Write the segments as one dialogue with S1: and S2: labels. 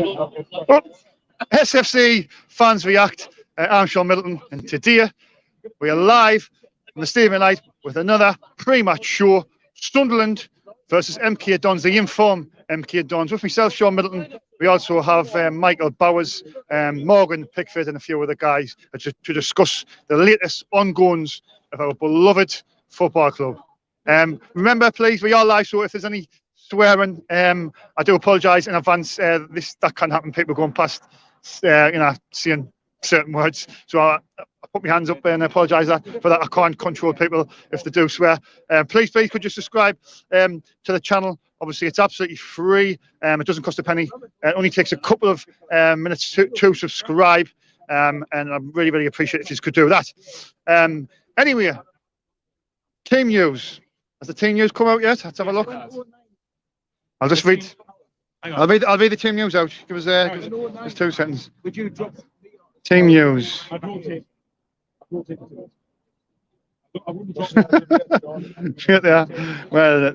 S1: Well, SFC Fans React. I'm Sean Middleton, and today we are live on the Stadium Light with another pre-match show. Sunderland versus MK Dons, the informed MK Dons. With myself, Sean Middleton, we also have Michael Bowers, Morgan Pickford, and a few other guys to discuss the latest ongoings of our beloved football club. Remember, please, we are live, so if there's any swearing, I do apologise in advance. That can happen. People going past, saying certain words. So I put my hands up and apologise for that. I can't control people if they do swear. Please, could you subscribe to the channel? Obviously, it's absolutely free. It doesn't cost a penny. It only takes a couple of minutes to subscribe. And I really, really appreciate if you could do that. Anyway, team news. Has the team news come out yet? Let's have a look. I'll just read. I'll read the team news out. Give us 2 seconds.
S2: Would you drop
S1: team news? Yeah. Well,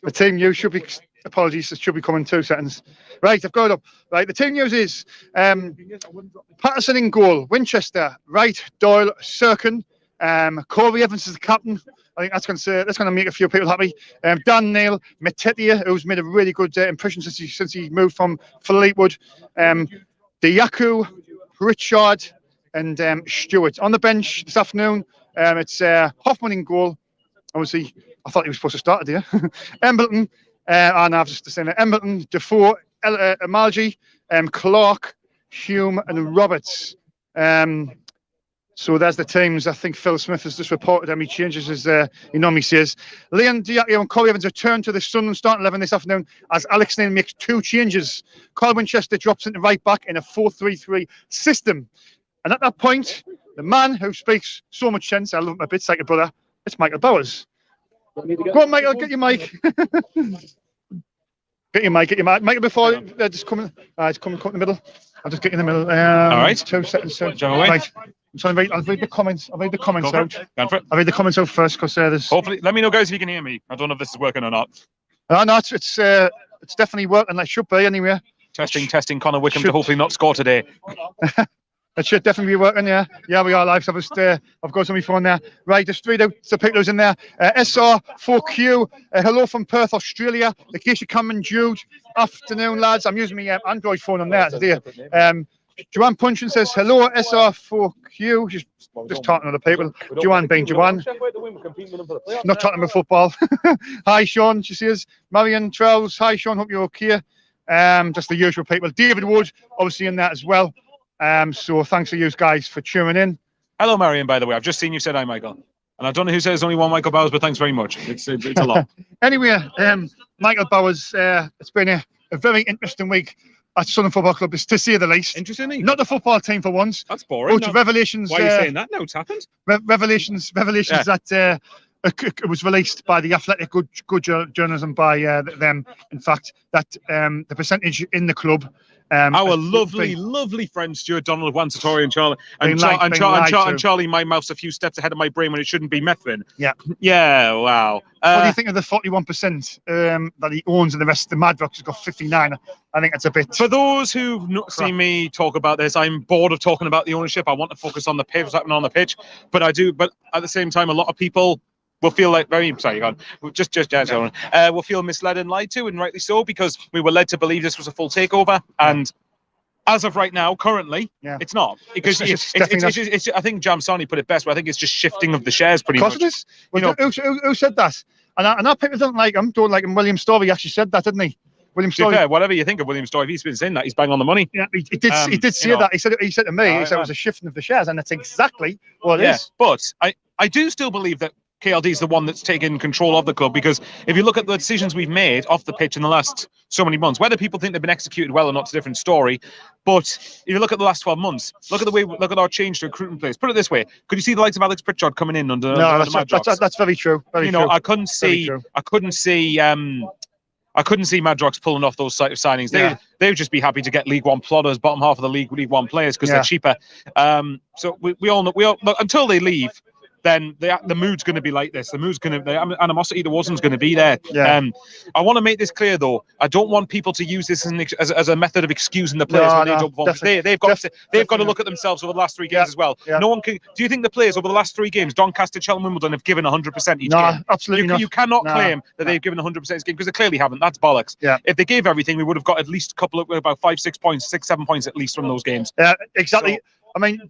S1: the team news should be. Apologies, it should be coming 2 seconds. Right, I've got it up. Right, the team news is Patterson in goal, Winchester, Wright, Doyle, Sirkin, Corey Evans is the captain. I think that's going to make a few people happy. Dan Neil, Metetia, who's made a really good impression since he moved from Fleetwood. Diaku, Richard, and Stewart. On the bench this afternoon, it's Hoffman in goal. Obviously, I thought he was supposed to start today. Embleton, and I've just saying Embleton, Defoe, Amalji, Clark, Hume, and Roberts. So there's the teams. I think Phil Smith has just reported how many changes as he normally says. Leon Diakio and Corey Evans return to the Sunderland starting 11 this afternoon as Alex Neil makes 2 changes. Carl Winchester drops into right back in a 4-3-3 system. And at that point, the man who speaks so much sense, I love him a bit, like a brother, it's Michael Bowers. Go on, Michael, get your mic. Get your mic. Michael, before just come in the middle. I'll just get in the middle.
S3: All right.
S1: 2 seconds. So,
S3: right.
S1: So I'll read the comments. I'll read the comments out.
S3: Go for it.
S1: I'll read the comments out first because there's.
S3: Hopefully, let me know, guys, if you can hear me. I don't know if this is working or not.
S1: No, it's definitely working. It should be anyway.
S3: Testing. Connor Wickham to hopefully not score today.
S1: It should definitely be working, yeah. Yeah, we are live. So I've got on my phone there. Right, just read out the pictures in there. SR4Q, hello from Perth, Australia. Lakeisha Cameron Jude. Afternoon, lads. I'm using my Android phone on there today. Joanne Punchin says, hello, SR4Q. She's just talking to other people. Joanne being Joanne. Not talking about football. Hi, Sean, she says. Marion Trowles, hi, Sean, hope you're okay. Just the usual people. David Wood, obviously in that as well. So thanks to you guys for tuning in.
S3: Hello, Marion, by the way. I've just seen you said hi, Michael. And I don't know who says only one Michael Bowers, but thanks very much. It's a lot.
S1: Anyway, Michael Bowers, it's been a very interesting week at Sunderland Football Club, to say the least.
S3: Interesting.
S1: Not the football team for once.
S3: That's boring.
S1: But revelations.
S3: Why are you saying that? No, it's happened.
S1: Revelations
S3: Yeah.
S1: that it was released by the Athletic, good journalism by them. In fact, that the percentage in the club.
S3: Our lovely friend Stuart Donald, Juan Sartori, and Charlie, and Charlie, my mouse a few steps ahead of my brain when it shouldn't be Methvin.
S1: Yeah.
S3: Yeah. Wow.
S1: What do you think of the 41% that he owns, and the rest of the Mad Rocks has got 59? I think that's a bit.
S3: For those who've not seen me talk about this, I'm bored of talking about the ownership. I want to focus on the pitch, what's happening on the pitch. But at the same time, a lot of people will feel like we'll feel misled and lied to, and rightly so, because we were led to believe this was a full takeover, and as of right now, currently, it's not, because it's I think Jamsani put it best, but I think it's just shifting of the shares pretty much.
S1: It is. Well, who said that? And our people don't like him. William Story actually said that, didn't he? William Story.
S3: Fair, whatever you think of William Story, if he's been saying that, he's bang on the money.
S1: Yeah, he did say that. He said to me, he said it was a shifting of the shares, and that's exactly what it is.
S3: But I do still believe that KLD is the one that's taken control of the club, because if you look at the decisions we've made off the pitch in the last so many months, whether people think they've been executed well or not, it's a different story. But if you look at the last 12 months, look at our change to recruiting players. Put it this way: could you see the likes of Alex Pritchard coming in under?
S1: No, that's very true. Very true.
S3: I couldn't see Madrox pulling off those sort of signings. They would just be happy to get League One plotters, bottom half of the League One players, because they're cheaper. So we all know, until they leave, then the mood's going to be like this. The mood's going to, the animosity towards them's going to be there.
S1: Yeah.
S3: I want to make this clear, though. I don't want people to use this as a method of excusing the players when they don't perform. They've got to look at themselves over the last 3 games as well.
S1: Yeah.
S3: No one can. Do you think the players over the last 3 games, Doncaster, Cheltenham, Wimbledon, have given 100% each game?
S1: No, absolutely not.
S3: You cannot claim that they've given 100% each game, because they clearly haven't. That's bollocks.
S1: Yeah.
S3: If they gave everything, we would have got at least a couple of about 5, 6 points, 6, 7 points at least from those games.
S1: Yeah, exactly. I mean,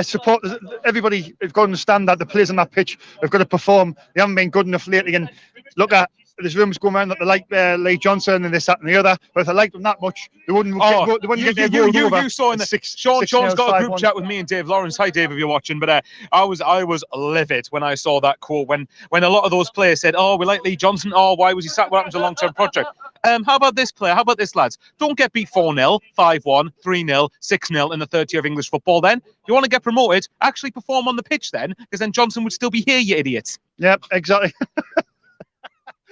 S1: supporters, everybody have got to understand that the players on that pitch have got to perform. They haven't been good enough lately. And look at, there's rumours going around that they like Lee Johnson and this, that, and the other. But if they liked them that much, they wouldn't get their goal over.
S3: You saw in the Sean's got a group chat with me and Dave Lawrence. Hi, Dave, if you're watching. But I was livid when I saw that quote. When a lot of those players said, "Oh, we like Lee Johnson. Oh, why was he sacked? What happened to a long-term project?" How about this player? How about this, lads? Don't get beat 4-0, 5-1, 3-0, 6-0 in the third tier of English football. Then you want to get promoted? Actually perform on the pitch then, because then Johnson would still be here, you idiots.
S1: Yep, exactly.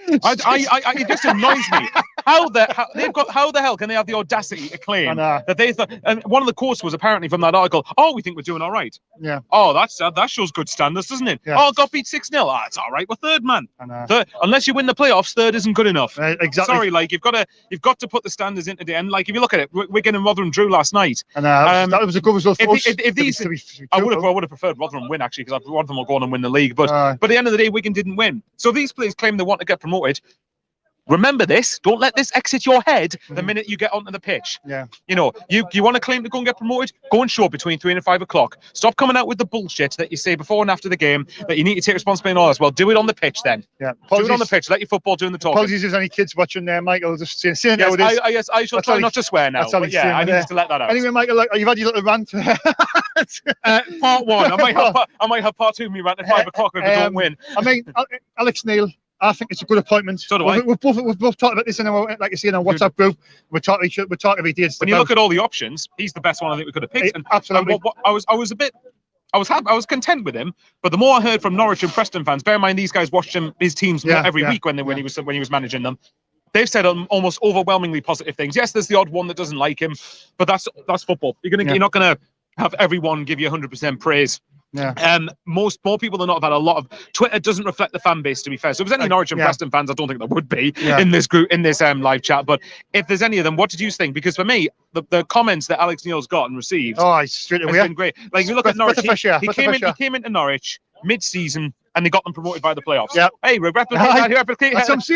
S3: It just annoys me. How the hell can they have the audacity to claim that they thought? And one of the quotes was apparently from that article. Oh, we think we're doing all right.
S1: Yeah.
S3: Oh, that shows good standards, doesn't it? Yeah. Oh, got beat 6-0. Ah, it's all right. We're third, man. Third, unless you win the playoffs, third isn't good enough.
S1: Exactly.
S3: Sorry, like you've got to put the standards into the end. Like if you look at it, Wigan and Rotherham drew last night.
S1: That was a good result for us.
S3: I would have preferred Rotherham win actually, because Rotherham will go on and win the league. But at the end of the day, Wigan didn't win. So these players claim they want to get promoted. Remember this. Don't let this exit your head the minute you get onto the pitch.
S1: Yeah.
S3: You know, you want to claim to go and get promoted? Go and show between 3 and 5 o'clock. Stop coming out with the bullshit that you say before and after the game, that you need to take responsibility and all that. Well, do it on the pitch then.
S1: Yeah.
S3: Do it on the pitch. Let your football doing the talking.
S1: Apologies if there's any kids watching there, Michael. Just saying how it is.
S3: Yes, I shall try not to swear now. But yeah, I need to let that out.
S1: Anyway, Michael, you've had your little rant.
S3: Part 1. I might have part 2 of me rant at 5 o'clock if we don't win.
S1: I mean, Alex Neil, I think it's a good appointment.
S3: So do I.
S1: We've both talked about this in our, like you see, in our WhatsApp group. We're talking every day.
S3: When you look at all the options, he's the best one I think we could have picked.
S1: Absolutely.
S3: I was content with him, but the more I heard from Norwich and Preston fans, bear in mind these guys watched his teams every week when he was managing them. They've said almost overwhelmingly positive things. Yes, there's the odd one that doesn't like him, but that's football. You're not gonna have everyone give you 100% praise.
S1: Yeah.
S3: More people than not have had a lot of. Twitter doesn't reflect the fan base, to be fair. So if there's any Norwich and Preston fans, I don't think there would be in this group, in this live chat. But if there's any of them, what did you think? Because for me, the comments that Alex Neil's got and received,
S1: straight away,
S3: has been great. Like you look at Norwich, he came into Norwich mid-season and they got them promoted by the playoffs.
S1: Yeah.
S3: Hey, replicate that here.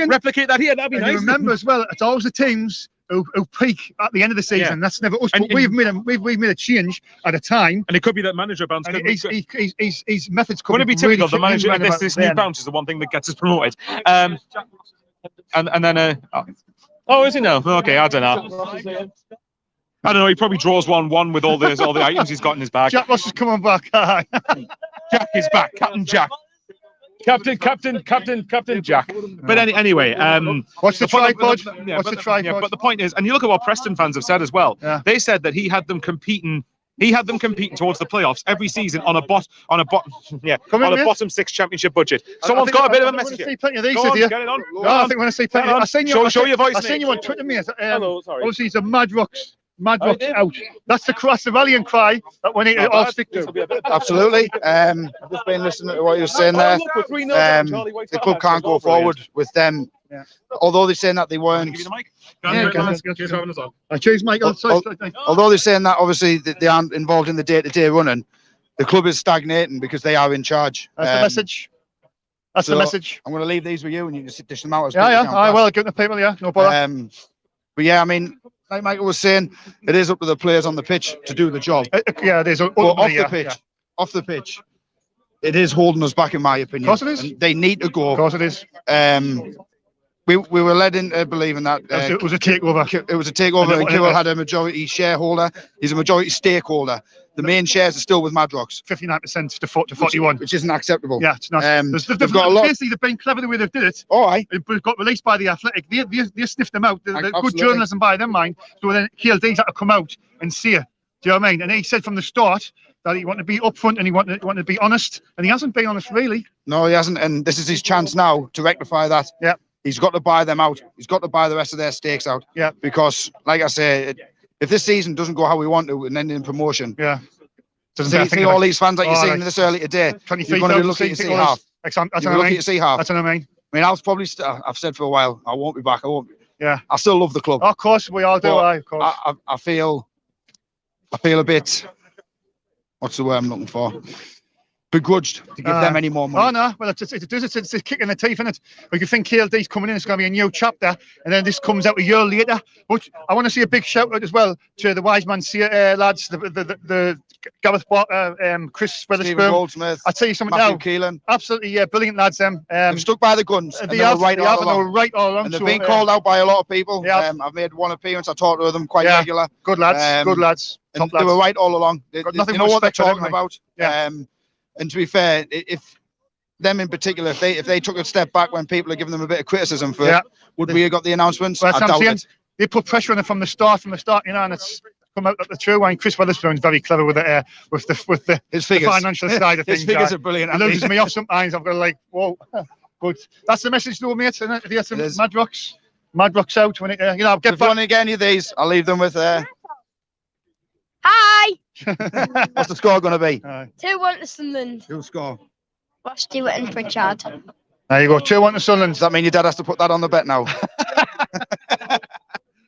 S3: Replicate that here. That'd be nice.
S1: You remember as well, it's always the teams who peak at the end of the season. That's never us. But we've made a change at a time.
S3: And it could be that manager bounce.
S1: His methods could
S3: be typical. The manager, this new bounce is the one thing that gets us promoted. And then is he now? Okay, I don't know. He probably draws 1-1 with all the items he's got in his bag.
S1: Jack Ross is coming back.
S3: Jack is back. Captain Jack. Captain Jack. But anyway,
S1: what's the tripod? What's the tripod?
S3: Yeah, but the point is, and you look at what Preston fans have said as well. Yeah. They said that he had them competing towards the playoffs every season on a bottom 6 championship budget. Someone's got a bit of a message here.
S1: Get it on. No, I think we're going to see plenty. I seen you.
S3: Show your voice.
S1: I seen you on Twitter, mate.
S3: Hello, sorry.
S1: Obviously, it's a Mad Rocks out. That's the rallying cry that we need to all stick to.
S2: Absolutely. I've just been listening to what you were saying there. The club can't go forward with them. Yeah. Although they're saying that they weren't.
S1: Cheers, Michael.
S2: Although they're saying that obviously they aren't involved in the day-to-day running, the club is stagnating because they are in charge.
S1: That's the message. That's the message.
S2: I'm going to leave these with you and you can dish them out.
S1: I will give the people. Yeah, no bother.
S2: But yeah, I mean, like Michael was saying, it is up to the players on the pitch to do the job.
S1: It is.
S2: Off the pitch, it is holding us back, in my opinion.
S1: Of course it is.
S2: And they need to go.
S1: Of course it is.
S2: We were led into believing that
S1: it was a takeover.
S2: It was a takeover, and Kewell had a majority shareholder. He's a majority stakeholder. The main shares are still with Madrocks.
S1: 59% to 41,
S2: which isn't acceptable.
S1: Yeah, it's not. They've
S2: got a lot.
S1: Basically, they've been clever the way they've did it.
S2: Oh, aye.
S1: It got released by the Athletic. They sniffed them out. They're good journalism by their mind. So then KLD's had to come out and see it. Do you know what I mean? And he said from the start that he wanted to be upfront and he wanted to be honest, and he hasn't been honest really.
S2: No, he hasn't, and this is his chance now to rectify that.
S1: Yeah.
S2: He's got to buy them out. He's got to buy the rest of their stakes out.
S1: Yeah.
S2: Because, like I say, if this season doesn't go how we want to and end in promotion, See all these fans that you're seeing this early today. You're going to be lucky to see half. You're lucky to see half.
S1: That's what I mean.
S2: I mean, I've probably, I've said for a while, I won't be back. I won't.
S1: Yeah.
S2: I still love the club.
S1: Of course, we all do. Of course.
S2: I feel a bit. What's the word I'm looking for? Begrudged to give them any more money.
S1: Oh no, well it's a kick in the teeth, isn't it? But you think KLD's coming in, it's going to be a new chapter, and then this comes out a year later. But I want to see a big shout out as well to the Wise Man lads, the Gareth Chris Weatherspoon,
S2: Goldsmith.
S1: I'll tell you something
S2: Matthew
S1: now.
S2: Keelan.
S1: Absolutely, brilliant lads.
S2: They've stuck by the guns. They were right all along. And they've been called out by a lot of people.
S1: Yeah.
S2: I've made one appearance. I talked to them quite regular.
S1: Good lads. Good lads.
S2: And they were right all along. They know what they're talking about.
S1: Yeah.
S2: And to be fair, if them in particular, if they took a step back when people are giving them a bit of criticism for it, would we have got the announcements?
S1: Well,
S2: I doubt it.
S1: They put pressure on it from the start, you know, and it's come out that the true. I mean, Chris Weatherspoon's very clever with it, with the
S2: his figures.
S1: The financial side of things.
S2: His figures are brilliant.
S1: It loses me off sometimes. I've got to like, whoa. But that's the message though, mate. Isn't it? If you have some Mad Rocks out when it, you know,
S2: if you want to get any of these, I'll leave them with.
S4: Hi.
S2: What's the score going to be?
S4: 2-1 to Sunderland.
S2: Who'll score?
S4: Ross Stewart and Pritchard.
S1: There you go. 2-1 to Sunderland.
S2: Does that mean your dad has to put that on the bet now?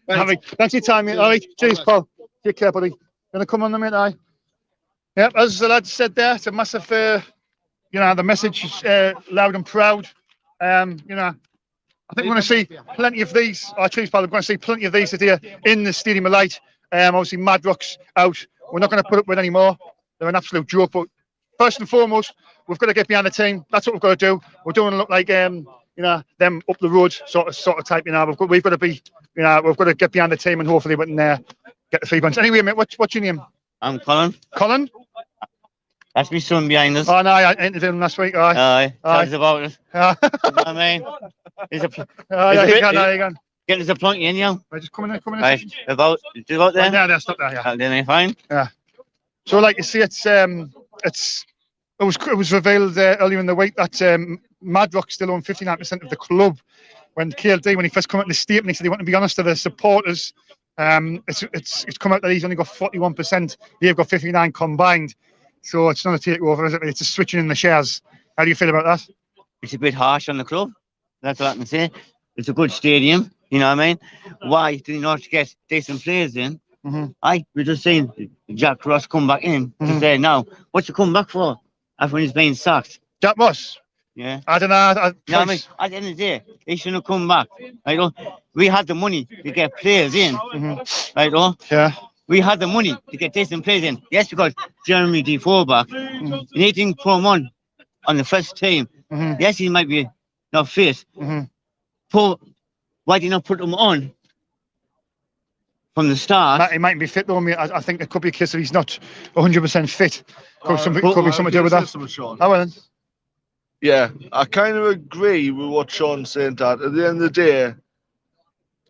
S1: Right. Thanks for your time, mate. All right. Cheers, Paul. Take care, buddy. Gonna come on the mate, aye. Yep, as the lad said there, it's a massive, you know, the message is loud and proud. You know, I think we're going to see plenty of these. Cheers, Paul. We're going to see plenty of these today in the Stadium of Light. Obviously, Mad Rocks out. We're not going to put up with any more. They're an absolute joke. But first and foremost, we've got to get behind the team. That's what we've got to do. We're doing look like, you know, them up the road sort of type. You know, we've got to be, you know, we've got to get behind the team and hopefully we can get the 3 points. Anyway, mate, what's your name?
S5: I'm Colin.
S1: Colin.
S5: That's my son behind us.
S1: Oh no, I interviewed him last week.
S5: Aye. Tell us about it. You know what I mean?
S1: You can.
S5: Get us a plunk in, yeah.
S1: Right, just come in.
S5: Right, about there.
S1: Right, there, stop there, yeah.
S5: Then fine.
S1: Yeah. So, like you see, it was revealed earlier in the week that Mad Rock still own 59% of the club. When KLD, when he first came out in the statement, he said he wanted to be honest to the supporters. It's come out that he's only got 41%. They've got 59 combined. So it's not a takeover, is it? It's a switching in the shares. How do you feel about that?
S5: It's a bit harsh on the club. That's what I can say. It's a good stadium. You know what I mean? Why did he not get decent players in? We're just saying Jack Ross come back in to say, now, what's he come back for? After when he's being sacked.
S1: Jack Ross?
S5: Yeah.
S1: I don't know.
S5: You know what I mean? At the end of the day, he shouldn't have come back. Right? We had the money to get players in. Right?
S1: Yeah.
S5: We had the money to get decent players in. Yes, because Jeremy Defoe back. You need to put him on the first team. Yes, he might be not fit. Why did you not put him on from the start?
S1: He mightn't be fit though. I think it could be a case of he's not 100% fit. Could be something to do with that. Oh, well,
S6: yeah, I kind of agree with what Sean's saying, Dad. At the end of the day,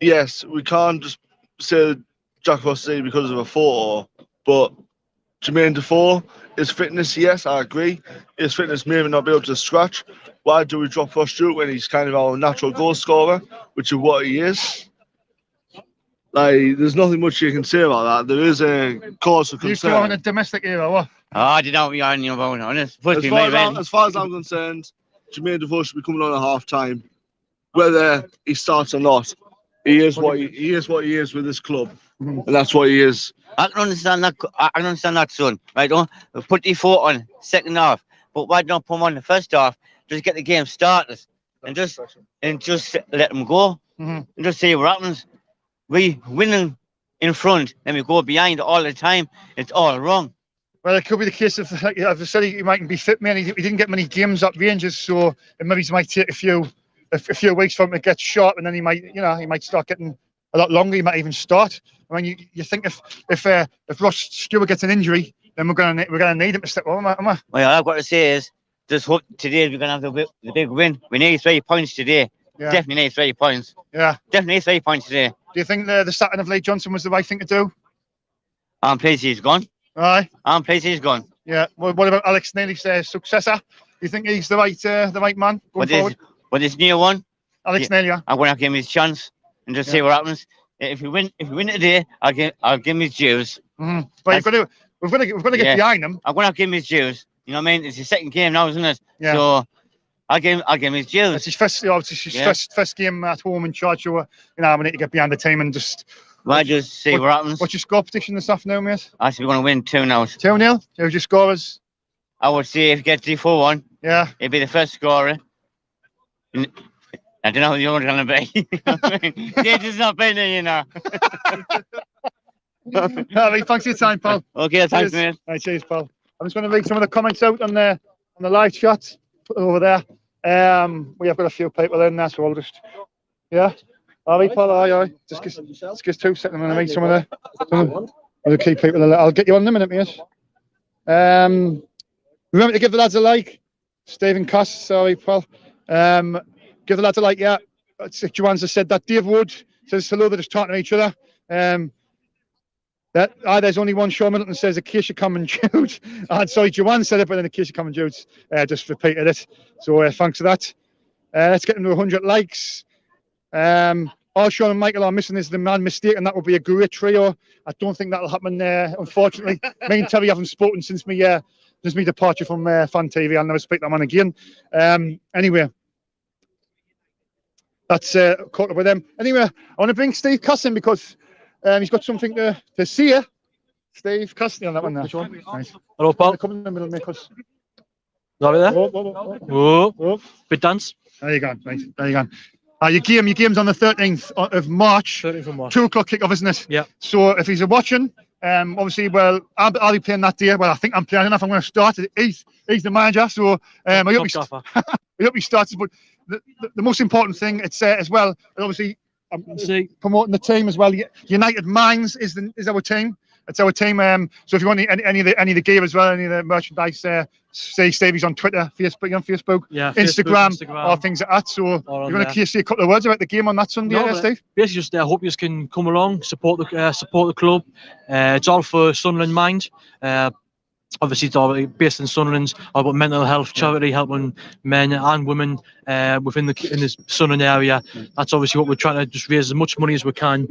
S6: yes, we can't just say Jack Ross because of a photo, but Jermaine Defoe, his fitness, yes, I agree. His fitness may not be up to scratch. Why do we drop Ross Stewart when he's kind of our natural goal scorer, which is what he is? Like, there's nothing much you can say about that. There is a cause for concern.
S1: You still in a domestic era, what?
S5: I didn't know what you're about, honest.
S6: As far as I'm concerned, Jermaine Defoe should be coming on at half time. Whether he starts or not, he is what he is with this club. And that's what he is.
S5: I can understand that, son. Right? Put Defoe on second half. But why not put him on the first half? Just get the game started. And just let them go. And just see what happens. We winning in front and we go behind all the time. It's all wrong.
S1: Well, it could be the case of, like I said, he mightn't be fit, man. He didn't get many games at Rangers, so it maybe might take a few weeks for him to get sharp, and then he might start getting a lot longer. He might even start. I mean, you think if Ross Stewart gets an injury, then we're gonna need him to step over, am I?
S5: Well, I've got to say is, just hope today we're gonna have the big win. We need 3 points today. Yeah. Definitely need 3 points.
S1: Yeah.
S5: Definitely 3 points today.
S1: Do you think the sacking of Lee Johnson was the right thing to do?
S5: I'm pleased he's gone.
S1: Aye.
S5: I'm pleased he's gone.
S1: Yeah. Well, what about Alex Neely's successor? Do you think he's the right man going forward?
S5: With this new one,
S1: Alex Neely.
S5: I'm going to give him his chance and just see what happens. If we win today, I'll give him his dues.
S1: But we've got to get
S5: Yeah.
S1: behind them.
S5: I'm gonna give him his dues. You know what I mean? It's his second game now, isn't it?
S1: Yeah.
S5: So I'll give him his dues.
S1: It's his first, obviously, his
S5: Yeah.
S1: first game at home in charge. So, we need to get behind the team and just.
S5: We'll just see what happens.
S1: What's your score prediction this afternoon, mate?
S5: Actually, we're gonna win 2-0.
S1: 2-0. Who's your scorers?
S5: I would say if he gets 4-1,
S1: Yeah.
S5: he'll be the first scorer. I don't know who you're going to be. This is not better, you know.
S1: All right, thanks for your time, pal.
S5: Okay, thanks,
S1: Cheers.
S5: mate.
S1: Right, cheers, pal. I'm just going to read some of the comments out on the live chat. Put it over there. We have got a few people in there, so I'll just All right, pal. Aye. Just give 2 seconds. I'm going to read some of the key people. I'll get you on in a minute, mate. Remember to give the lads a like. Stephen Coss, sorry, pal. Give the lads a like. Yeah, Joanne's has said that. Dave Wood says hello. They're just talking to each other. There's only one. Sean Middleton says Acacia Common Jude. Sorry, Joanne said it, but then Acacia Common Jude just repeated it. So thanks for that. Let's get them to 100 likes. All Sean and Michael are missing is the man mistake, and that would be a great trio. I don't think that'll happen. Unfortunately, me and Terry haven't spoken since me departure from Fan TV. I'll never speak to that man again. Anyway. That's caught up with them. Anyway, I want to bring Steve Cuss in because he's got something to see you. Steve Cuss on that one there.
S7: Which one?
S1: Nice.
S7: Hello, pal.
S1: Come in the middle, mate, cuz.
S7: Right there.
S1: Whoa.
S7: Bit dance.
S1: There you go. Right. There you go. Your game's on the 13th of March.
S7: 13th of March.
S1: 2 o'clock kickoff, isn't it?
S7: Yeah.
S1: So if he's watching, obviously, well, I'll be playing that day. Well, I think I'm playing. I don't know if I'm going to start. He's the manager, so I hope he starts. But the most important thing, it's as well, obviously, promoting the team as well. United Minds is our team. It's our team. So if you want any of the gear as well, any of the merchandise, say Stevie's on Twitter, Facebook,
S7: yeah,
S1: Instagram,
S7: Facebook,
S1: or things like that. So you're going to say a couple of words about the game on that Sunday, Steve?
S7: Basically, just I hope you can come along, support the club. It's all for Sunderland Mind. Obviously, it's all based in Sunderland, all about mental health charity, helping men and women within the Sunderland area. That's obviously what we're trying to just raise as much money as we can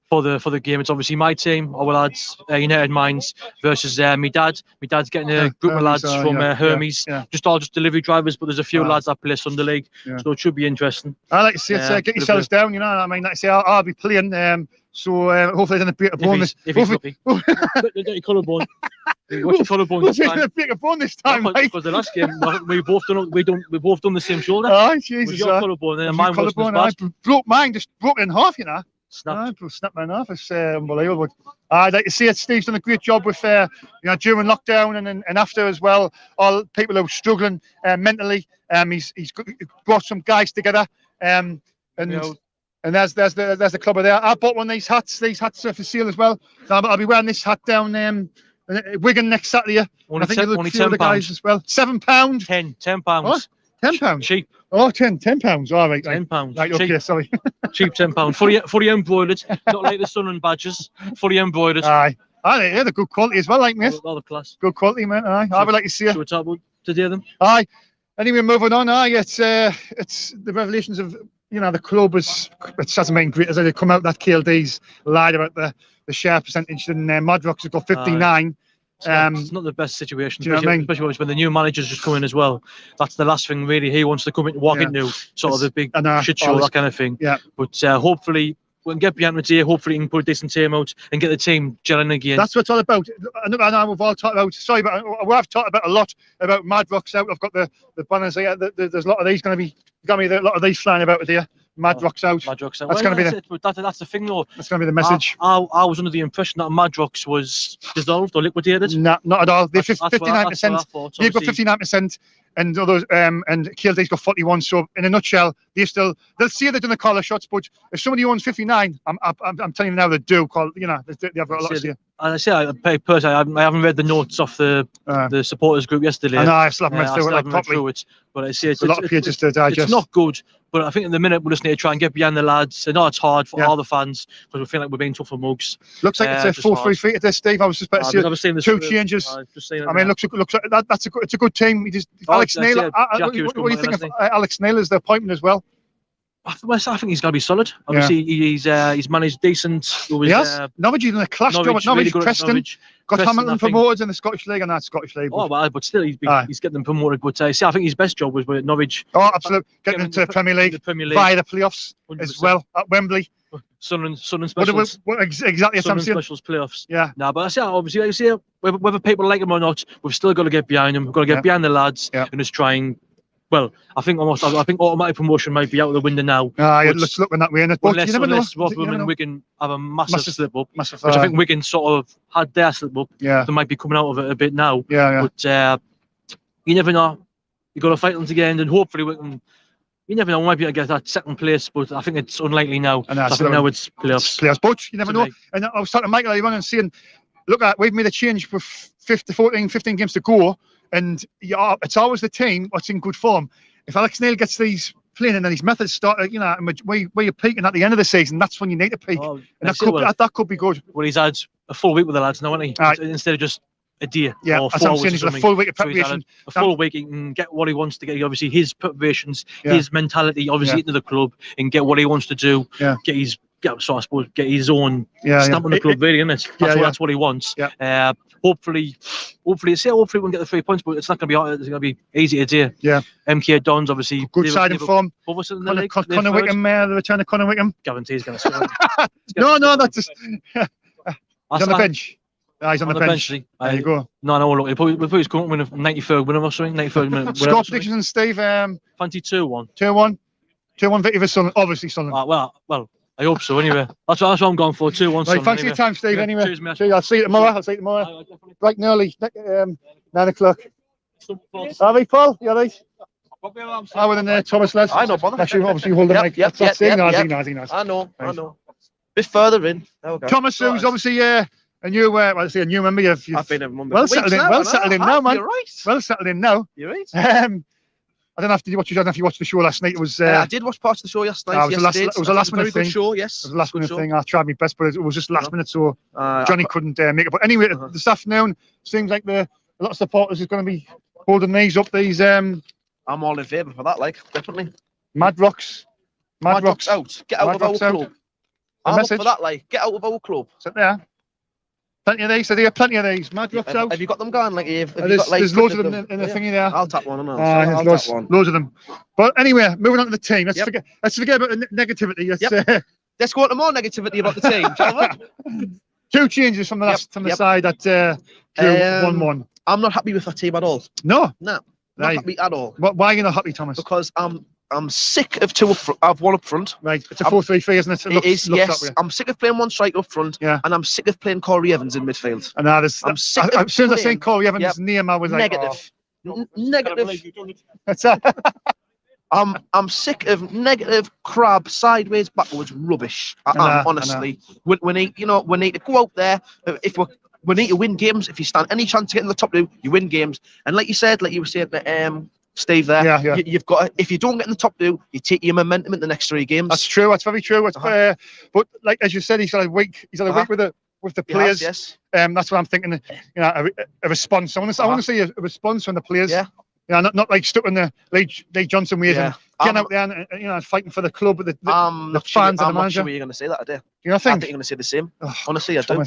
S7: for the game. It's obviously my team, our lads, United Minds versus my dad. My dad's getting a group of lads from Hermes, just delivery drivers, but there's a few lads that play Sunday League, so it should be interesting.
S1: I like to see it. Get yourselves down, you know. I mean, like I say, I'll be playing. So hopefully, then a break a bone this.
S7: If he's lucky, dirty collarbone. What's your collarbone this time?
S1: A break a bone this time, mate.
S7: Because the last game we both done the same shoulder.
S1: Oh, Jesus!
S7: Your collarbone, and mine was bad.
S1: Broke mine, just broke in half, you know.
S7: Snapped
S1: mine in half. It's unbelievable. I'd like to see it. Steve's done a great job with during lockdown and after as well. All people who are struggling mentally. He's brought some guys together. And there's the club there. I bought one of these hats. These hats are for sale as well. So I'll be wearing this hat down Wigan next Saturday.
S7: Only
S1: I think
S7: only
S1: £10 guys as well. £7.
S7: £10.
S1: What? £10?
S7: Cheap.
S1: Oh, £10. All right.
S7: £10.
S1: Right, okay,
S7: cheap.
S1: sorry.
S7: Cheap £10. Fully embroidered. Not like the Sunderland badges. Fully embroidered.
S1: Aye. They're the good quality as well, like mate.
S7: All the class.
S1: Good quality, mate. Aye. I would like to see it.
S7: Should we talk about today then?
S1: Aye. Anyway, moving on. Aye, it's the revelations of the club it hasn't been great as they come out that KLD's lied about the share percentage and Madrox has got 59.
S7: It's not the best situation,
S1: do you know what I mean?
S7: Especially when the new manager's just come in as well. That's the last thing really he wants to come in and walk into, sort of the big shit show, that kind of thing. Yeah. But hopefully we can get behind the day. Hopefully we can put a decent team out and get the team gelling again. That's
S1: what it's all about. I know we've all talked about. Sorry, but we have talked about a lot about Madrox out. I've got the banners here. There's a lot of these going to be a lot of these flying about here. Madrox out.
S7: Madrox out.
S1: That's going to be
S7: that's the thing, though.
S1: That's going to be the message.
S7: I was under the impression that Madrox was dissolved or liquidated.
S1: No, not at all. They're 59%. They've got 59%, and others, and KLD's got 41. So in a nutshell, they'll say they're doing the collar shots, but if somebody owns 59, I'm telling you now they do call. They have got a lot of steer.
S7: And I say, personally, I haven't read the notes off the supporters group yesterday.
S1: I know, I still haven't read through it.
S7: But I say
S1: it's a lot of pages to digest.
S7: It's not good. But I think in the minute we just need to try and get behind the lads. I know it's hard for all the fans because we feel like we're being tough for mugs.
S1: Looks like it's a 4-3-3 at this, Steve. I was just about to say 2 changes. I mean, looks like it's a good team. Alex Naylor. What do you think of Alex Naylor's appointment as well?
S7: I think he's going to be solid. Obviously, he's managed decent.
S1: Yes, Norwich is in a class job at Norwich.
S7: Really
S1: Preston got Hamilton promoted in the Scottish League, and that's Scottish League.
S7: But still, he's getting them promoted. But I think his best job was with Norwich.
S1: Oh, absolutely, getting into the Premier League via the playoffs 100%. As well at Wembley.
S7: Sunderland specials.
S1: Exactly,
S7: Sunderland specials playoffs.
S1: Yeah.
S7: No, but I say obviously, like I say, whether people like him or not, we've still got to get behind him. We've got to get behind the lads and just try and. Well, I think automatic promotion might be out of the window now.
S1: Let's look in that way.
S7: Unless Rotherham and Wigan have a massive slip up, which I think Wigan sort of had their slip up.
S1: Yeah.
S7: They might be coming out of it a bit now.
S1: Yeah.
S7: But you never know. You got to fight them again, and hopefully we can. You never know. We might be able to get that second place, but I think it's unlikely now.
S1: And
S7: I think now it's playoffs.
S1: But you never know. And I was talking to Michael earlier on and saying, look, we've made a change with 15 games to go, and it's always the team what's in good form. If Alex Neil gets these playing and then his methods start, where you're peaking at the end of the season, that's when you need to peak. And that could be good.
S7: Well, he's had a full week with the lads now, hasn't he? Instead of just a day.
S1: Yeah,
S7: or
S1: as I'm saying, he's got a full week of preparation.
S7: A full week, he can get what he wants to get. Obviously, his preparations, his mentality, obviously into the club and get what he wants to do.
S1: Yeah.
S7: Get his own stamp on the club, really, isn't it? That's what he wants.
S1: Yeah.
S7: Hopefully we can get the 3 points, but it's not going to be hard. It's going to be easy to do.
S1: Yeah.
S7: MK Dons, obviously.
S1: Good side in form. Conor Wickham, the return of Conor Wickham.
S7: Guarantee he's going to score.
S1: No, that's just. He's on the bench. He's on the bench. There you go.
S7: No, look, we'll put his current win of 93rd winner or something. 93rd minute.
S1: Score predictions and Steve.
S7: 2-1.
S1: 2-1 victory for Sunderland. Obviously Sunderland.
S7: Well. I hope so. Anyway, that's what I'm going for. 2-1.
S1: Right, thanks for your time, Steve. Anyway, cheers, mate. I'll see you tomorrow. Right, nearly 9 o'clock. Are we, Paul? You all right? I was in there, Thomas, lads.
S8: I know, bother.
S1: Actually, obviously, hold the mic. That's
S8: I know. Bit further in.
S1: Thomas, who's obviously a new member.
S8: I've been a member.
S1: Well settled in now, man.
S8: You're right.
S1: Well settled in now.
S8: You're right.
S1: I don't know if you watched the show last night. It was.
S8: I did watch parts of the show last night.
S1: It was a last minute thing.
S8: Show, yes.
S1: It was a last minute thing. I tried my best, but it was just last minute, so Johnny couldn't make it. But anyway, this afternoon seems like a lot of supporters is going to be holding these up. These. I'm
S8: all in favour for that. Definitely.
S1: Mad Rocks
S8: out. Get out of our club. I'm up for that. Get out of our club.
S1: Sit there. Plenty of these. So there are plenty of these. Mad Rocks out.
S8: Have you got them going?
S1: There's loads of them in the thingy there.
S8: I'll tap one.
S1: There's loads of them. But anyway, moving on to the team. Let's forget about the negativity.
S8: Let's go on to more negativity about the team, shall we?
S1: 2 changes from the side at 1-1.
S8: I'm not happy with that team at all.
S1: No.
S8: Not happy at all.
S1: Why are you not happy, Thomas?
S8: Because I'm sick of I've one up front.
S1: Right, it's a 4-3-3, isn't it?
S8: It is, yes. I'm sick of playing one striker up front, and I'm sick of playing Corey Evans in midfield.
S1: And I'm sick of as soon as I seen Corey Evans' name, I was like,
S8: negative. I'm sick of negative, crab, sideways, backwards rubbish. Honestly. We need to go out there. We need to win games. If you stand any chance to get in the top 2, you win games. And like you were saying, Steve, there, you've got. If you don't get in the top 2, you take your momentum in the next 3 games.
S1: That's true. That's very true. But like as you said, he's had a week. He's had a week with the players.
S8: Yes.
S1: That's what I'm thinking. A response. I want to see a response from the players.
S8: Yeah.
S1: Not like stuck in the Lee Johnson ways and getting out there and fighting for the club with the fans and the manager.
S8: I'm not sure you're going to say that today.
S1: You know, I think
S8: you're going to say the same. Honestly, I do.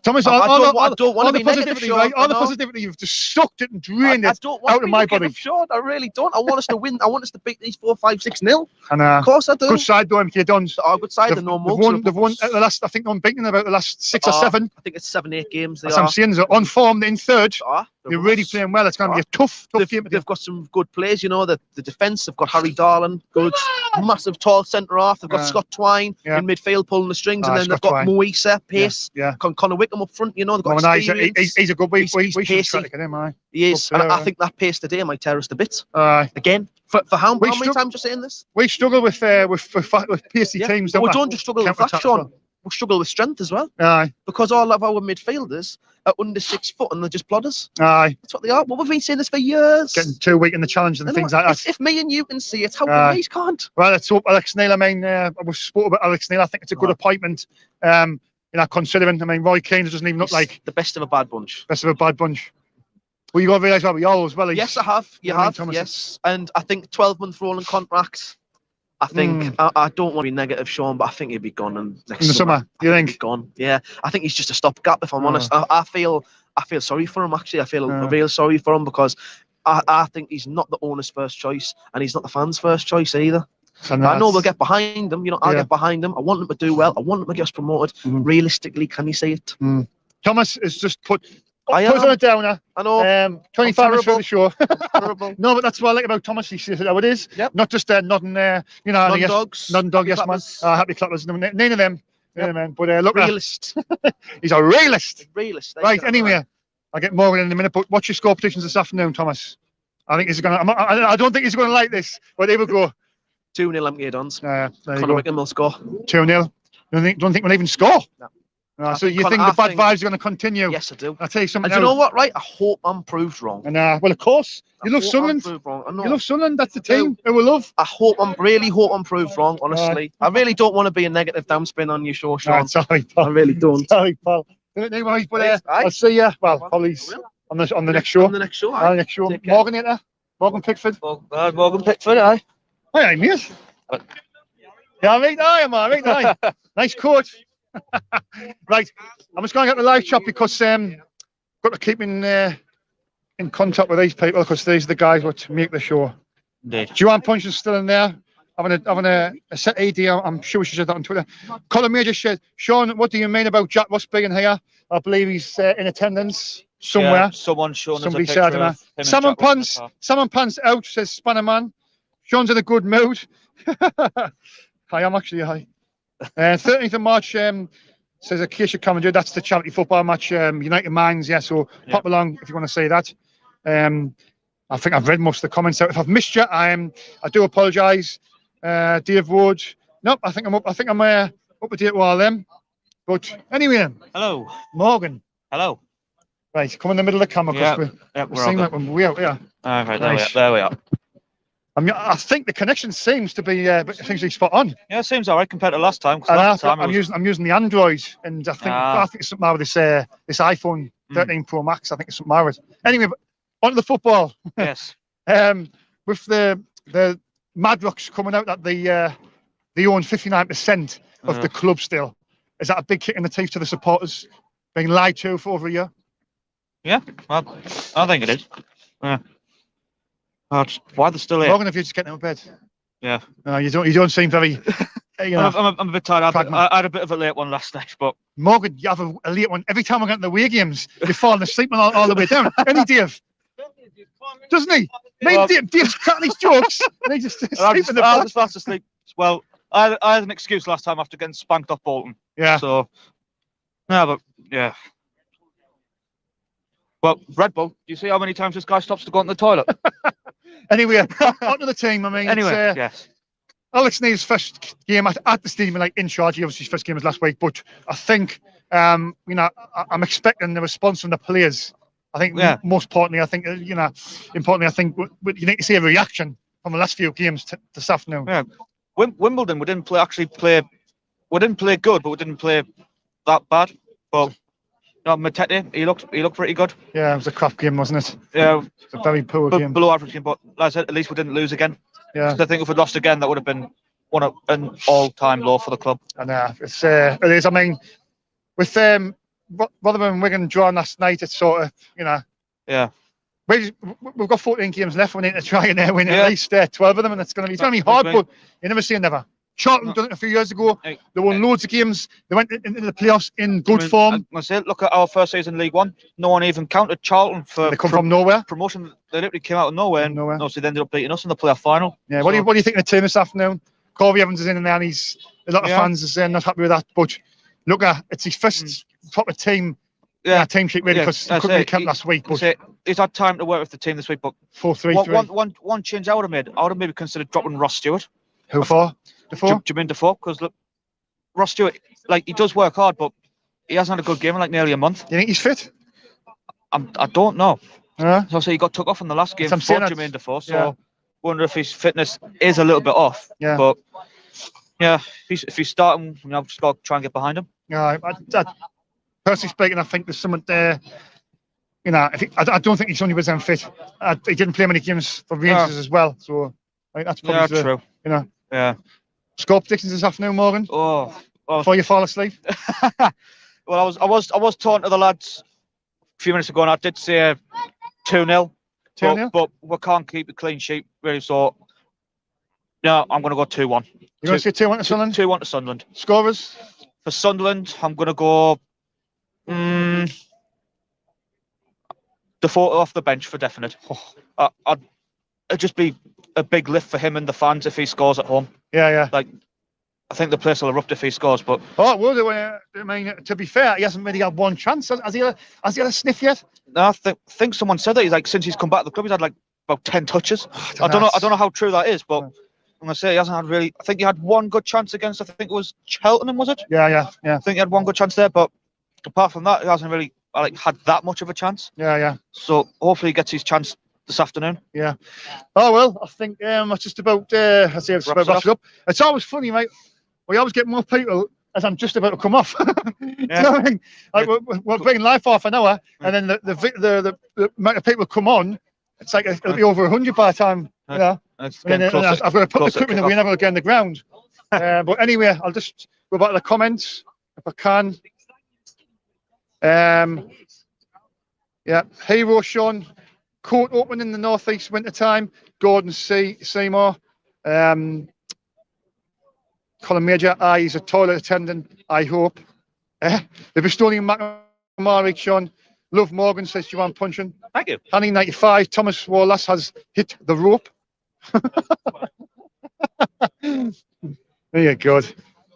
S1: Thomas, all the positivity, right? All the positivity, you've just sucked it and drained it out of my body.
S8: Sure, I really don't. I want us to win. I want us to beat these 4-5-6-0.
S1: And
S8: of course I do.
S1: Good side though, MK Dons.
S8: Good side. They've
S1: won at the last. I think they're unbeaten about the last 6 or 7.
S8: I think it's 7-8 games.
S1: As I'm saying, they're on form. They're in 3rd. They're really playing well. It's going to be a tough game.
S8: They've got some good players. You know, the defence. They've got Harry Darling, good, massive, tall centre half. They've got Scott Twine in midfield pulling the strings, and then they've got Moisa, pace. Conor Wickham up front. You know, they've got
S1: he's a good way. We should try to get him.
S8: He is, and I think that pace today might tear us to bits. Again, for how many times you're saying this?
S1: We struggle with pacey teams.
S8: We don't just struggle with that, Sean. We struggle with strength as well. Because all of our midfielders are under 6 foot and they're just plodders. That's what they are. Well, we've been saying this for years.
S1: Getting too weak in the challenge and things like that.
S8: If me and you can see it, how come these can't?
S1: Well, let's hope Alex Neil. I mean, we spoke about Alex Neil. I think it's a good appointment. Considering, Roy Keane doesn't even look like
S8: the best of a bad bunch.
S1: Well, you got to realise we all as well.
S8: Yes, I have. You have. Yes, and I think 12-month rolling contracts. I think I don't want to be negative, Sean, but I think he'd be gone next
S1: In the summer, you think?
S8: He's gone. Yeah, I think he's just a stopgap. If I'm honest, I feel sorry for him. Actually, I feel real sorry for him because I think he's not the owner's first choice, and he's not the fans' first choice either.
S1: So
S8: I know we'll get behind him. You know, I'll get behind him. I want him to do well. I want him to get us promoted. Realistically, can you see it?
S1: Thomas has just put
S8: I
S1: us on a downer.
S8: I know.
S1: 25 minutes for the show.
S8: Terrible.
S1: No, but that's what I like about Thomas. He says how it is.
S8: Yep.
S1: Not just nodding there. You know,
S8: Non-dogs.
S1: non-dog, yes, man.
S8: clappers.
S1: Happy clappers. None of them.
S8: Yep.
S1: Man. But look,
S8: Realist.
S1: he's a realist.
S8: Realist.
S1: Right. Anyway, I'll get Morgan in a minute. But what's your score predictions this afternoon, Thomas? I think he's gonna. I don't think he's gonna like this. But there we go.
S8: 2-0 MK Dons.
S1: There you
S8: Conor
S1: go.
S8: Wickham will score.
S1: 2-0. Don't think we'll even score.
S8: No.
S1: So you think the bad vibes are going to continue?
S8: Yes, I do.
S1: I'll tell you something.
S8: And you know what, right? I hope I'm proved wrong.
S1: And well, of course, you love Sunderland.
S8: I know.
S1: You love Sunderland. That's the team who we love.
S8: I really hope I'm proved wrong. Honestly, I really don't want to be a negative downspin on your show, Sean.
S1: Sorry, pal.
S8: I really don't.
S1: Sorry, pal. Anyway, but I'll see you. Well, probably on the next show.
S8: On the next show.
S1: On the next show. Morgan here. Morgan Pickford.
S5: Morgan Pickford, aye.
S1: Hi, mate. Yeah, I'm right. I'm all right. Nice coat. Right, I'm just going to get the live chat because got to keep in contact with these people because these are the guys what make the show.
S5: Indeed.
S1: Joanne Punch is still in there. Having a set AD. I'm sure she said that on Twitter. Colin Major said, Sean, what do you mean about Jack Ross being here? I believe he's in attendance somewhere.
S3: Yeah, someone's shown us a
S1: Somebody
S3: picture
S1: said,
S3: of him and
S1: Salmon
S3: Jack Ross in the
S1: Pants.
S3: car.
S1: Salmon Pants out, says Spannerman. Sean's in a good mood. I am actually high. 13th of March says Acacia Commander. That's the charity football match. United Minds, yeah. So pop along if you want to say that. I think I've read most of the comments out. If I've missed you, I do apologise. Dave Wood. Nope, I think I'm up. I think I'm up to date with all them. But anyway,
S3: Hello.
S1: Morgan.
S3: Hello.
S1: Right, come in the middle of the camera because
S3: we're
S1: we seem like we're out here.
S3: All right,
S1: Nice.
S3: there we are.
S1: I think the connection seems to be essentially spot on.
S3: Yeah, it seems all right compared to last time. 'cause
S1: And
S3: last time
S1: I'm using the Android, and I think it's something with this iPhone 13 Pro Max. I think it's something with it. Anyway, but on to the football.
S3: Yes.
S1: With the Madrocks coming out that they own 59% of the club still. Is that a big kick in the teeth to the supporters being lied to for over a year?
S3: Yeah, well, I think it is. Yeah. Why they're still here?
S1: Morgan, if you're just getting out of bed.
S3: Yeah.
S1: You don't seem very.
S3: I'm a bit tired. I had a bit of a late one last night, but
S1: Morgan, you have a late one every time I get to the away games. You're falling asleep all the way down. Any Dave, doesn't he? Dave's cracking his jokes, and he just sleep in the
S3: I
S1: back.
S3: was fast asleep. Well, I had an excuse last time after getting spanked off Bolton.
S1: Yeah.
S3: So, no, but yeah. Well, Red Bull. Do you see how many times this guy stops to go into the toilet?
S1: Anyway, on to the team. I mean,
S3: Anyway, yes.
S1: Alex Neil's first game at the stadium, like in charge. Obviously, his first game was last week, but I think, I'm expecting the response from the players. I think most importantly, I think importantly, I think you need to see a reaction from the last few games this afternoon.
S3: Yeah, Wimbledon, we didn't play good, but we didn't play that bad. But Matete, he looked pretty good.
S1: Yeah, it was a crap game, wasn't it?
S3: Yeah,
S1: it's a very poor game.
S3: Below average game, but like I said, at least we didn't lose again.
S1: Yeah,
S3: I think if we'd lost again, that would have been an all-time low for the club.
S1: And it is. I mean, with Rotherham and Wigan drawing last night, it's sort of
S3: Yeah.
S1: We've got 14 games left. We need to try and win at least 12 of them, and it's going to be hard. But you never say never. Charlton done it a few years ago. They won loads of games. They went into the playoffs in good form.
S3: I say, look at our first season in League One. No one even counted Charlton for.
S1: They come from nowhere.
S3: Promotion. They literally came out of nowhere, and obviously they ended up beating us in the playoff final.
S1: Yeah. What do you think of the team this afternoon? Corey Evans is in there, and a lot of fans is not happy with that. But look, it's his first proper team. Yeah, team sheet really because he couldn't be kept last week. But
S3: he's had time to work with the team this week. But
S1: 4-3-3.
S3: One change I would have maybe considered dropping Ross Stewart.
S1: Who for?
S3: Jermaine Defoe, because look, Ross Stewart, he does work hard, but he hasn't had a good game in nearly a month.
S1: Do you think he's fit?
S3: I don't know.
S1: So
S3: he got took off in the last game for Jermaine Defoe, so wonder if his fitness is a little bit off.
S1: Yeah.
S3: But yeah, if he's starting, I've just got to try and get behind him.
S1: Yeah. Personally speaking, I think there's someone there. I don't think he's 100% fit. He didn't play many games for Rangers as well, so I think that's probably
S3: true.
S9: Yeah.
S1: Score predictions this afternoon, Morgan,
S9: Oh,
S1: before you fall asleep.
S9: well, I was talking to the lads a few minutes ago, and I did say 2-0.
S1: 2-0?
S9: But we can't keep a clean sheet, really. So, no, I'm going to go 2-1.
S1: You're going to say 2-1 to Sunderland?
S9: 2-1 to Sunderland.
S1: Scorers?
S9: For Sunderland, I'm going to go the photo off the bench for definite. It'd just be a big lift for him and the fans if he scores at home.
S1: Yeah.
S9: Like, I think the place will erupt if he scores. But
S1: oh, well, I mean, to be fair, he hasn't really had one chance. Has he had a sniff yet?
S9: No, I think someone said that he's like since he's come back to the club, he's had like about 10 touches. I don't know how true that is, but I'm gonna say he hasn't had really. I think he had one good chance against. I think it was Cheltenham, was it?
S1: Yeah.
S9: I think he had one good chance there, but apart from that, he hasn't really had that much of a chance.
S1: Yeah.
S9: So hopefully he gets his chance this afternoon.
S1: Yeah. Oh well, I think that's just about. I say it's about wraps it up. It's always funny, mate. We always get more people as I'm just about to come off. You know what I mean? Like we're bringing live for half an hour, and then the amount of people come on, it's like it'll be over 100 by the time. You know. And then I've got to put the equipment away and I've got to get in the ground. But anyway, I'll just go back to the comments if I can. Yeah, Hero Sean, court open in the northeast winter time. Gordon Seymour. Colin Major, he's a toilet attendant, I hope. The Bristolian McNamara, Sean. Love Morgan, says Joanne Punchin.
S9: Thank you.
S1: Hanny 95, Thomas Wallace has hit the rope. There you go.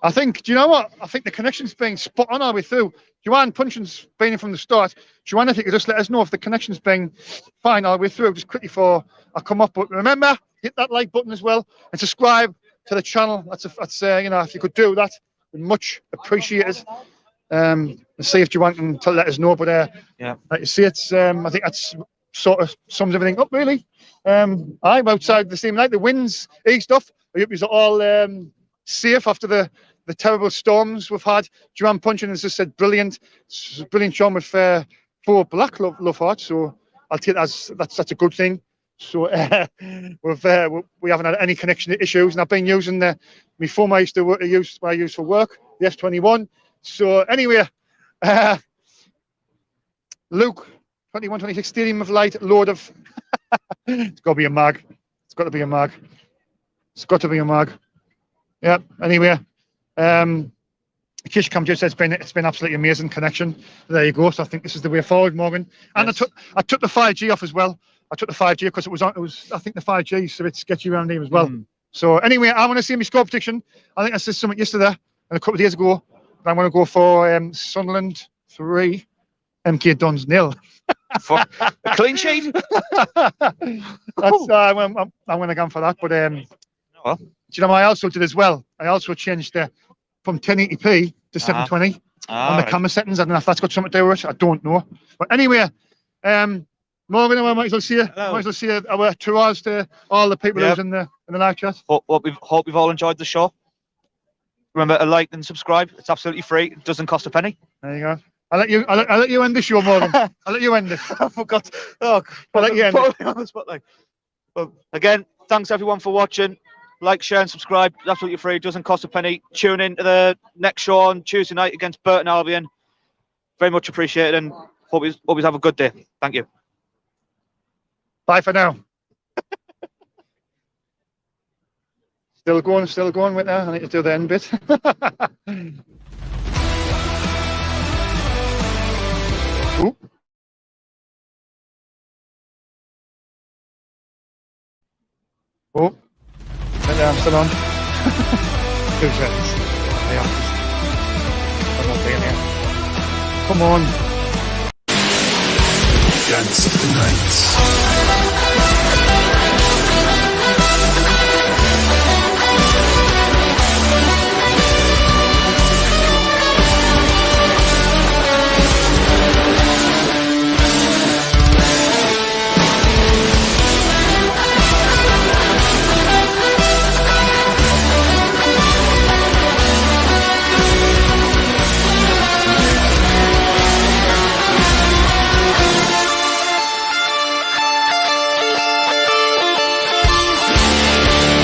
S1: I think, do you know what? I think the connection's been spot on all the way through. Joanne Punchin's been in from the start. Joanne, if you could just let us know if the connection's been fine all the way through, just quickly before I come up. But remember, hit that like button as well and subscribe to the channel. That's you know, if you could do that, we'd much appreciate it. And see if Joanne can let us know. But
S9: yeah,
S1: like you see, it's I think that's sort of sums everything up really. I'm outside the same night. The winds eased off. I hope you're all safe after the terrible storms we've had. Joanne Punchin has just said brilliant Sean with 4 black love hearts. So I'll take that as that's a good thing. So we haven't had any connection issues, and I've been using my phone I use for work, the S21. So anyway, Luke 2126 Stadium of Light, load of. It's got to be a mag. It's got to be a mag. It's got to be a mag. Yeah. Anyway, Kishcam just says it's been absolutely amazing connection. There you go. So I think this is the way forward, Morgan. And yes. I took the 5G off as well. I took the 5G because it was I think the 5G is a bit sketchy around here as well. So anyway, I want to see my score prediction. I think I said something yesterday and a couple of days ago. I'm going to go for Sunderland 3, MK Dons 0.
S9: Fuck. A clean sheet.
S1: That's I went again for that. But
S9: well,
S1: do you know what I also did as well? I also changed from 1080p to 720 on the camera settings. I don't know if that's got something to do with it. I don't know. But anyway, Morgan, I might as well see you. Might as well see our tours to all the people who's in the live chat.
S9: Hope you've all enjoyed the show. Remember to like and subscribe. It's absolutely free. It doesn't cost a penny.
S1: There you go. I'll let you end the show, Morgan. I'll let you end it.
S9: I forgot. Oh,
S1: I'll let you end it.
S9: On the spotlight. Well, again, thanks everyone for watching. Like, share, and subscribe. It's absolutely free. It doesn't cost a penny. Tune in to the next show on Tuesday night against Burton Albion. Very much appreciated, and hope you have a good day. Thank you.
S1: Bye for now. Still going with that. I need to do the end bit. Ooh. Oh, I'm still on. 2 seconds. I'm not being here. Come on.
S10: Against the night.